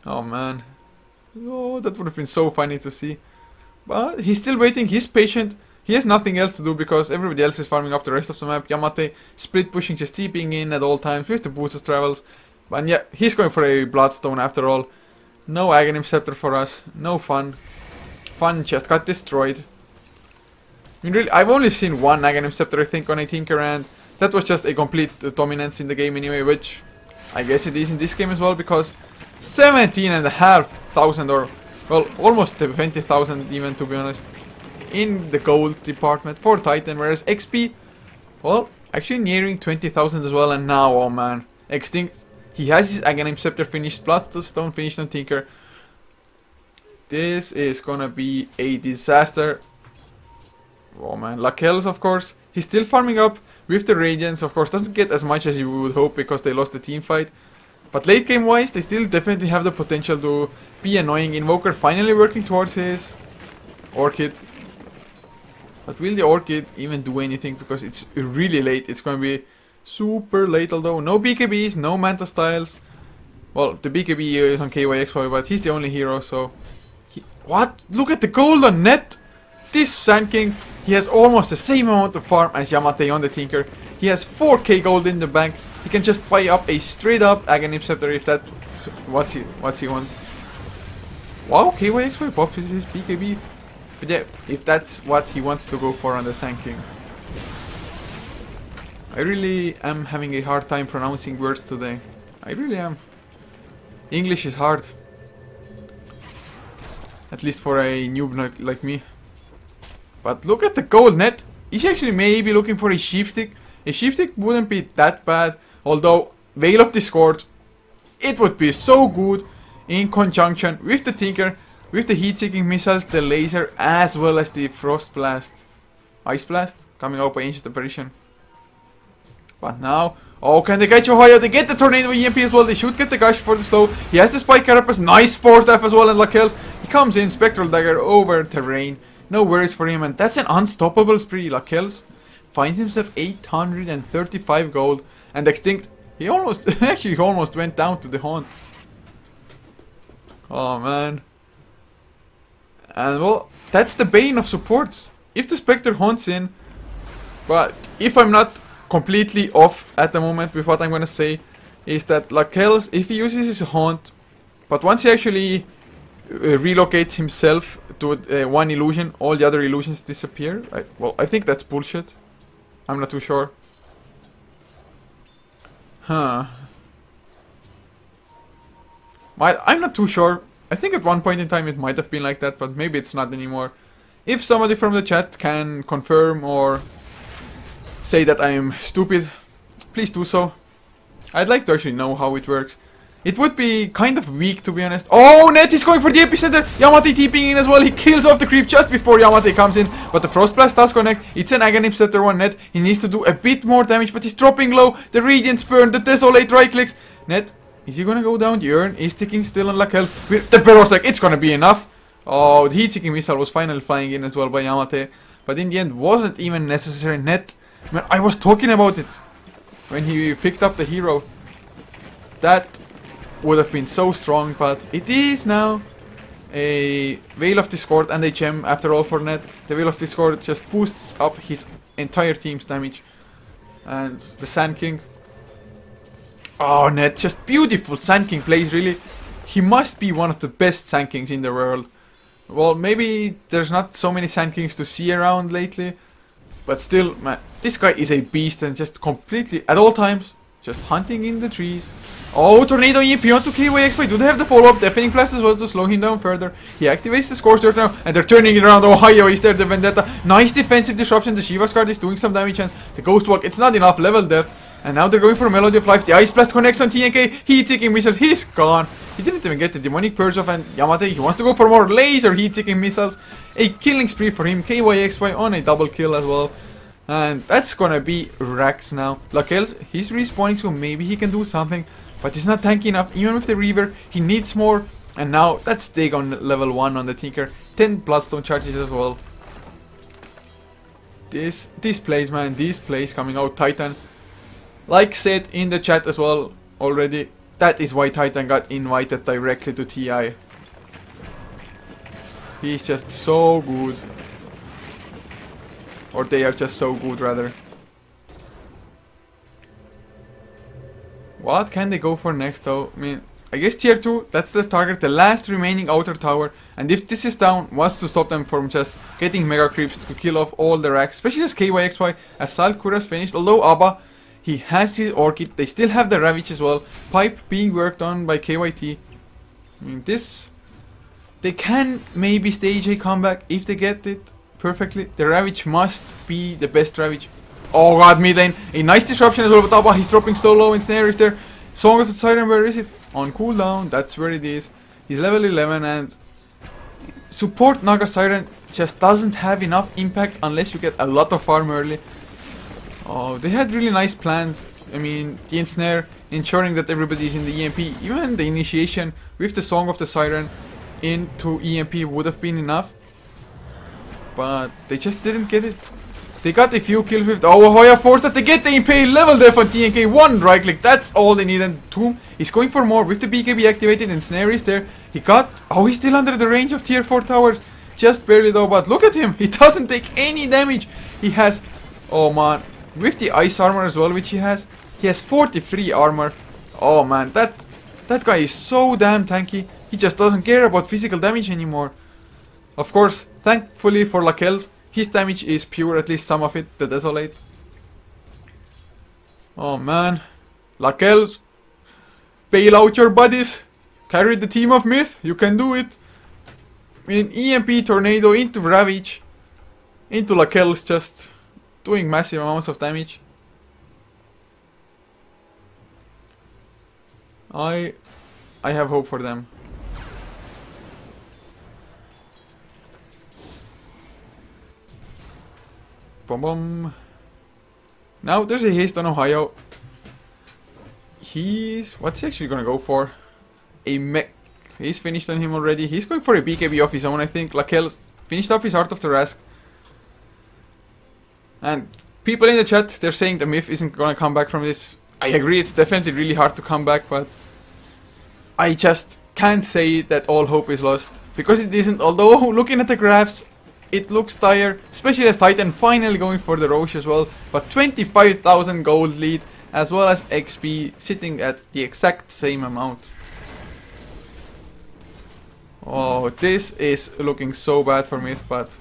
Oh man. Oh, that would have been so funny to see. But he's still waiting. He's patient. He has nothing else to do because everybody else is farming up the rest of the map. Yamate split pushing, just TPing in at all times with the boosted travels. But yeah, he's going for a Bloodstone after all. No Aghanim Scepter for us. No fun. Fun just got destroyed. I mean, really, I've only seen one Aghanim Scepter, I think, on a Tinker, and that was just a complete dominance in the game anyway, which I guess it is in this game as well, because 17,500, or well, almost 20,000 even, to be honest, in the gold department for Titan, whereas XP, well, actually nearing 20,000 as well. And now, oh man, Extinct, he has his Aghanim Scepter finished, Bloodstone finished on Tinker. This is gonna be a disaster. Oh man, Lakels, of course, he's still farming up with the Radiance, of course, doesn't get as much as you would hope because they lost the team fight. But late game wise, they still definitely have the potential to be annoying. Invoker finally working towards his Orchid. But will the Orchid even do anything? Because it's really late. It's going to be super late, although no BKBs, no Manta Styles. Well, the BKB is on KYXY, but he's the only hero, so... What? Look at the gold on Net! This Sand King, he has almost the same amount of farm as Yamate on the Tinker. He has 4k gold in the bank. He can just buy up a straight up Aghanim Scepter if that's what's he want. Wow, KYXY pops his BKB. But yeah, if that's what he wants to go for on the Sand King. I really am having a hard time pronouncing words today. I really am. English is hard. At least for a noob like me. But look at the gold net. He's actually maybe looking for a sheepstick. A sheepstick wouldn't be that bad. Although, Veil of Discord, it would be so good in conjunction with the Tinker, with the heat-seeking missiles, the laser, as well as the Frost Blast. Ice Blast, coming out by Ancient Apparition. But now, oh, can they get Ohio? They get the Tornado EMP as well. They should get the Gush for the slow. He has the Spike Carapace, nice force F as well, and Lakels. He comes in, Spectral Dagger over terrain. No worries for him, and that's an unstoppable spree. Lakels finds himself 835 gold, and Extinct, he almost, actually almost went down to the Haunt. Oh man. And well, that's the bane of supports. If the Spectre haunts in, but if I'm not completely off at the moment with what I'm gonna say, is that Lakels, if he uses his haunt, but once he actually relocates himself to one illusion, all the other illusions disappear. Well, I think that's bullshit. I'm not too sure. Huh. I'm not too sure. I think at one point in time it might have been like that, but maybe it's not anymore. If somebody from the chat can confirm or say that I am stupid, please do so. I'd like to actually know how it works. It would be kind of weak, to be honest. Oh, Net is going for the epicenter. Yamate TPing in as well. He kills off the creep just before Yamate comes in. But the Frost Blast does connect. It's an Aghanim Scepter 1 Net. He needs to do a bit more damage, but he's dropping low. The Radiant Burn, the Desolate right clicks. Net, is he gonna go down? The urn is ticking still on Lakel. The Barrow's like, it's gonna be enough. Oh, the heat-seeking missile was finally flying in as well by Yamate. But in the end, wasn't even necessary. Net, man, I was talking about it when he picked up the hero. That would have been so strong, but it is now a Veil of Discord and a gem after all for Net. The Veil of Discord just boosts up his entire team's damage. And the Sand King. Oh, Net, just beautiful Sand King plays, really. He must be one of the best Sand Kings in the world. Well, maybe there's not so many Sand Kings to see around lately, but still, man, this guy is a beast and just completely, at all times, just hunting in the trees. Oh, Tornado EMP onto KYXY. Do they have the follow-up? Deafening Blast as well to slow him down further. He activates the Scorched Earth now, and they're turning it around. Ohio is there, the Vendetta. Nice defensive disruption. The Shiva's card is doing some damage, and the Ghost Walk, it's not enough level depth. And now they're going for a Melody of Life. The Ice Blast connects on TNK. Heat-seeking missiles. He's gone. He didn't even get the Demonic Purge off, and Yamate, he wants to go for more laser heat-seeking missiles. A killing spree for him. KYXY on a double kill as well. And that's gonna be Rax now. Lakels, he's respawning, so maybe he can do something. But he's not tanky enough. Even with the Reaver, he needs more. And now, that's Dig on level 1 on the Tinker. 10 Bloodstone charges as well. These plays, man. These plays coming out. Titan. Like said in the chat as well already, that is why Titan got invited directly to TI. He's just so good. Or they are just so good, rather. What can they go for next, though? I mean, I guess tier 2, that's the target, the last remaining outer tower. And if this is down, what's to stop them from just getting mega creeps to kill off all the racks, especially as KYXY, as Saltkura's finished. Although Abba, he has his Orchid, they still have the Ravage as well. Pipe being worked on by KYT. I mean, this, they can maybe stage a comeback if they get it perfectly. The Ravage must be the best Ravage. Oh god, mid lane. A nice disruption as well, but Abba, he's dropping so low and Snare is there. Song of the Siren, where is it? On cooldown, that's where it is. He's level 11 and support Naga Siren just doesn't have enough impact unless you get a lot of farm early. Oh, they had really nice plans. I mean, the Ensnare, ensuring that everybody's in the EMP. Even the initiation with the Song of the Siren into EMP would have been enough. But they just didn't get it. They got a few kills with the Hoya force that they get the Impale level def on TNK. One right click, that's all they need. And Tomb is going for more with the BKB activated and Snare is there. He got, oh, he's still under the range of tier 4 towers. Just barely though, but look at him. He doesn't take any damage. He has, oh man, with the ice armor as well, which he has 43 armor. Oh man, that guy is so damn tanky. He just doesn't care about physical damage anymore. Of course, thankfully for Lakels, his damage is pure, at least some of it, the Desolate. Oh man, Lakels. bail out your buddies. Carry the team of MiTH. You can do it. I mean, EMP Tornado into Ravage. Into Lakels, just doing massive amounts of damage. I have hope for them. Boom boom. Now there's a haste on Ohio. What's he actually gonna go for? A mech. He's finished on him already. He's going for a BKB of his own, I think. Lakel finished up his Art of the Rask. And people in the chat, they're saying the MiTH isn't gonna come back from this. I agree, it's definitely really hard to come back, but I just can't say that all hope is lost. Because it isn't, although looking at the graphs, it looks dire. Especially as Titan finally going for the Roche as well. But 25,000 gold lead, as well as XP sitting at the exact same amount. Oh, this is looking so bad for MiTH, but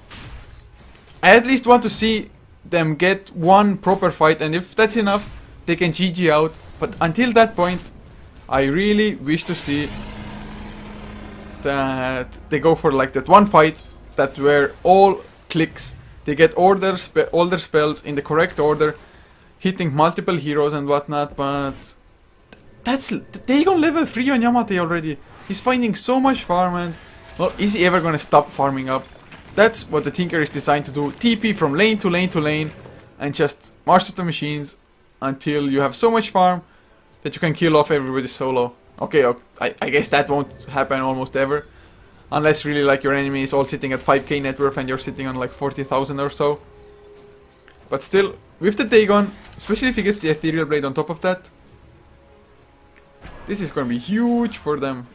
I at least want to see them get one proper fight, and if that's enough, they can GG out. But until that point, I really wish to see that they go for like that one fight that where all clicks, they get all their spells in the correct order, hitting multiple heroes and whatnot. But that's they gon' level 3 on Yamate already. He's finding so much farm, and well, is he ever gonna stop farming up? That's what the Tinker is designed to do. TP from lane to lane to lane and just march to the machines until you have so much farm that you can kill off everybody solo. Okay, I guess that won't happen almost ever. Unless really like your enemy is all sitting at 5k net worth and you're sitting on like 40,000 or so. But still, with the Dagon, especially if he gets the Ethereal Blade on top of that, this is gonna be huge for them.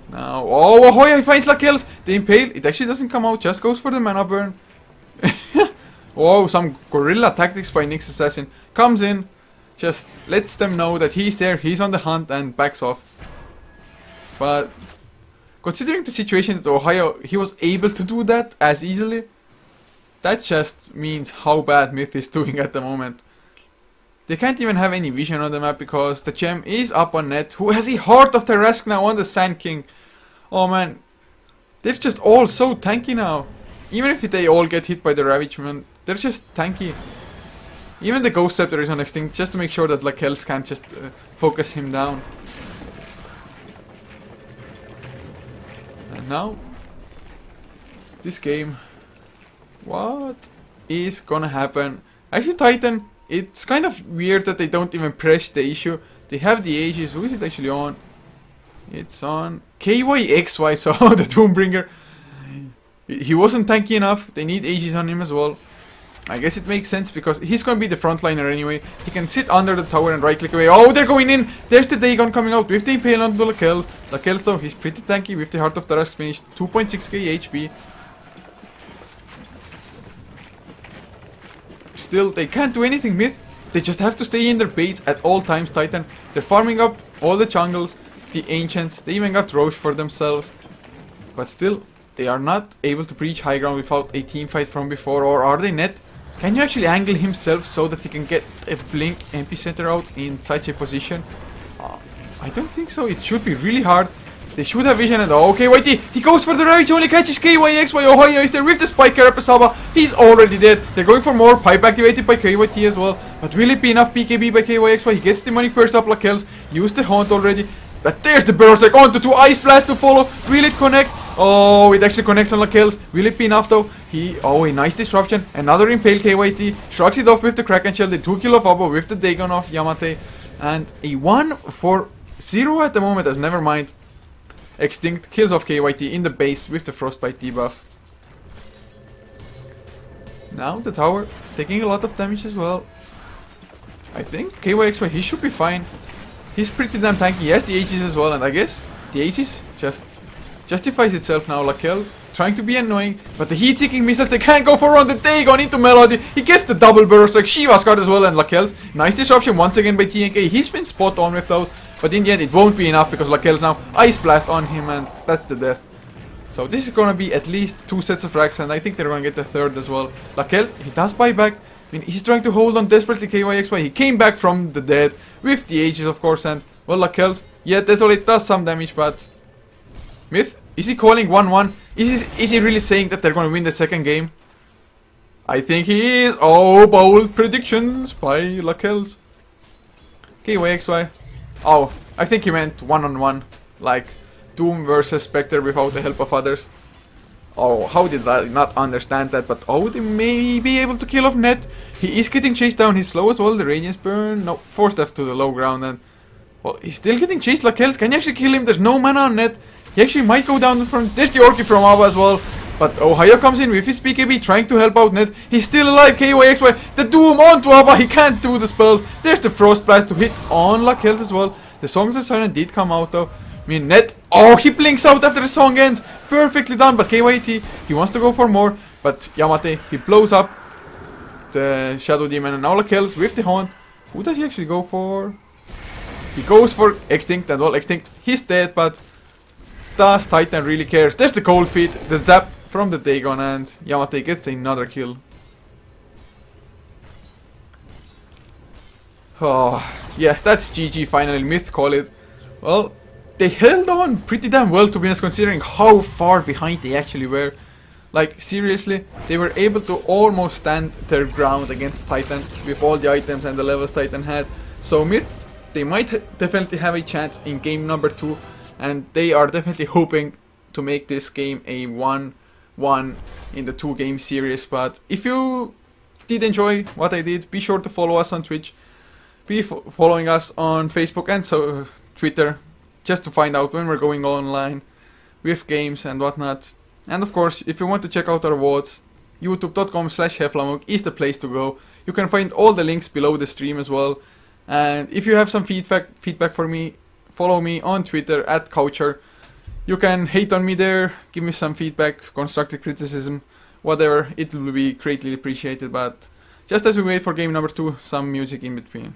Now, oh, Ahoy finds Lakels! The Impale, it actually doesn't come out, just goes for the mana burn. Oh, some guerrilla tactics by Nyx Assassin. Comes in, just lets them know that he's there, he's on the hunt, and backs off. But considering the situation that Ohio, he was able to do that as easily, that just means how bad MiTH is doing at the moment. They can't even have any vision on the map because the gem is up on net. Who has a Heart of the Rask now on the Sand King? Oh man, they're just all so tanky now. Even if they all get hit by the Ravagement, they're just tanky. Even the Ghost Scepter is on extinct just to make sure that Lakels can't just focus him down. And now, this game, what is gonna happen? Actually, Titan, it's kind of weird that they don't even press the issue. They have the Aegis. Who is it actually on? It's on KYXY, so the Doombringer. He wasn't tanky enough. They need Aegis on him as well. I guess it makes sense because he's going to be the frontliner anyway. He can sit under the tower and right click away. Oh, they're going in. There's the Dagon coming out with the Impale onto Lakels. Lakels though, he's pretty tanky with the Heart of the Rask finished. 2.6k HP. Still, they can't do anything, MiTH. They just have to stay in their base at all times, Titan. They're farming up all the jungles, the Ancients. They even got Roche for themselves. But still, they are not able to breach high ground without a team fight from before. Or are they net? Can you actually angle himself so that he can get a Blink MP center out in such a position? I don't think so. It should be really hard. They should have vision and okay, KYT, he goes for the Ravage, only catches KYXY. Ohio is there with the Spike Carapasaba. He's already dead. They're going for more. Pipe activated by KYT as well. But will it be enough PKB by KYXY? He gets demonic burst up Lakels. Use the Haunt already. But there's the Berserk onto 2 Ice Blast to follow. Will it connect? Oh, it actually connects on Lakels. Will it be enough though? Oh, a nice disruption. Another Impale KYT. Shrugs it off with the Kraken Shell. The 2 kill of Abo with the Dagon of Yamate. And a 1-for-0 at the moment as never mind. Extinct kills off KYT in the base with the Frostbite debuff. Now the tower taking a lot of damage as well. I think KYXY, he should be fine. He's pretty damn tanky. He has the Aegis as well, and I guess the Aegis just justifies itself now. Lakels trying to be annoying, but the heat-seeking missiles, they can't go for on the Dagon into Melody. He gets the double burst like Shiva's card as well, and Lakels, nice disruption once again by TNK. He's been spot on with those, but in the end it won't be enough because Lakels now Ice Blast on him, and that's the death. So this is gonna be at least 2 sets of racks, and I think they're gonna get the third as well. Lakels, he does buy back, I mean, he's trying to hold on desperately, KYXY. He came back from the dead with the Aegis, of course, and well, Lakels. Yeah, Desolate does some damage, but MiTH, is he calling 1-1? Is he really saying that they're going to win the second game? I think he is. Oh, bold predictions by Lakels. KYXY. Oh, I think he meant 1-on-1, like Doom versus Spectre without the help of others. Oh, how did I not understand that? But oh, they may be able to kill off Net. He is getting chased down. He's slow as well. The Radiance Burn. No, forced F to the low ground. And well, he's still getting chased. Lakels, can you actually kill him? There's no mana on Net. He actually might go down from. There's the Orchid from Ava as well. But Ohio comes in with his BKB trying to help out Net. He's still alive. KYXY. The Doom onto Ava. He can't do the spells. There's the Frost Blast to hit on Lakels as well. The Songs of Silence did come out though. I mean, Net. Oh, he blinks out after the song ends. Perfectly done. But KYT, he wants to go for more. But Yamate, he blows up the Shadow Demon. And now Lakels with the Haunt. Who does he actually go for? He goes for Extinct. And well, Extinct, he's dead. But does Titan really cares? There's the Cold Feet. The Zap from the Dagon. And Yamate gets another kill. Oh, yeah, that's GG finally. MiTH call it. Well, they held on pretty damn well, to be honest, considering how far behind they actually were. Like, seriously, they were able to almost stand their ground against Titan with all the items and the levels Titan had. So MiTH, they might definitely have a chance in game number 2, and they are definitely hoping to make this game a 1-1 in the 2-game series. But if you did enjoy what I did, be sure to follow us on Twitch, be following us on Facebook and so Twitter, just to find out when we're going online with games and whatnot. And of course, if you want to check out our VODs, youtube.com/Heflatv is the place to go. You can find all the links below the stream as well. And if you have some feedback for me, follow me on Twitter @Coucher. You can hate on me there, give me some feedback, constructive criticism, whatever. It will be greatly appreciated. But just as we wait for game number 2, some music in between.